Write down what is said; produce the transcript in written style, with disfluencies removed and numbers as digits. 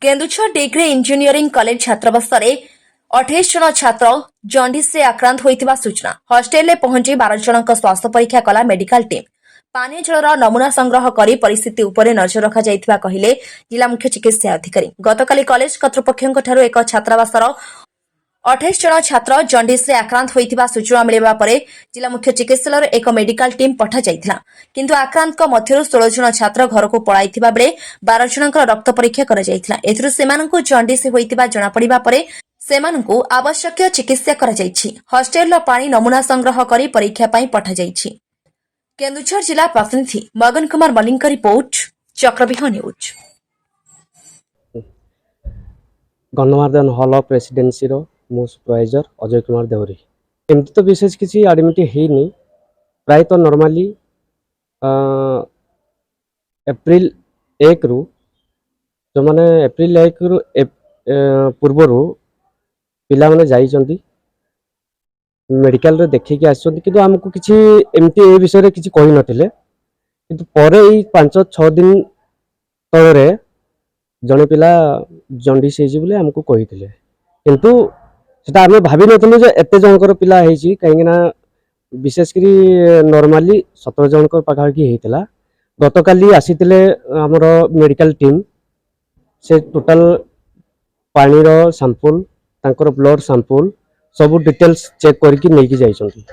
Keonjhar degree engineering college छात्रावास 28 जन छात्र जंडिस से आक्रांत होइतिबा सूचना। हॉस्टेल में पहुंची 12 जन स्वास्थ्य परीक्षा कला मेडिकल टीम। पानी जलर नमूना संग्रह कर परिस्थिति उपरे नजर रखा जाइतिबा कहिले जिला मुख्य चिकित्सा अधिकारी। गतकाली कॉलेज कर्तृपक्षों ठारू एक छात्रावासर 28 जन छात्र जंडिस से आक्रांत होइतिबा सूचना मिलवा परे जिला मुख्य चिकित्सालय एक मेडिकल टीम पठा जाइतिला। किंतु आक्रांत मध्यरु 16 जन छात्र घर को पळाइतिबा बेले 12 जनकर रक्त परीक्षा करा जाइतिला। एथुरु सेमानंकु जंडिस होइतिबा जणा पडिबा परे सेमानंकु आवश्यक चिकित्सा करा जाइछि। हॉस्टेल पानी नमूना संग्रह करी परीक्षा पई पठा जाइछि। केन्दुझर जिला प्रतिनिधि मगन कुमार मलिंग का रिपोर्ट, चक्रव्यूह न्यूज। गणमार्दन हॉल ऑफ प्रेसिडेंसी रो मो सुपरवाइजर अजय कुमार देवरी। एमती तो विशेष किसी एडमिट है प्राय तो नॉर्मली एप्रिल 1 रु जो माने एप्रिल 1 रु पूर्वर पिला माने जाइछंती मेडिकल रे देखि आछंती किंतु हमको किछि एमती ए विषय रे किछि कहि नथिले किंतु परे ई 5-6 दिन तळरे जने पिला जंडिस हेजी बोले हमको कहिथिले किंतु सेटा हमें भाबी नथिलु जे एते जनकर पिला हेजी काहेना विशेष करी नॉर्मली 17 जनकर पाखा की हेतिला। गतकाली आसीतिले हमरो मेडिकल टीम से टोटल पानी रो सैंपल तांकर ब्लड सैंपल सब डिटेल्स चेक करके नहीं जाइछंती।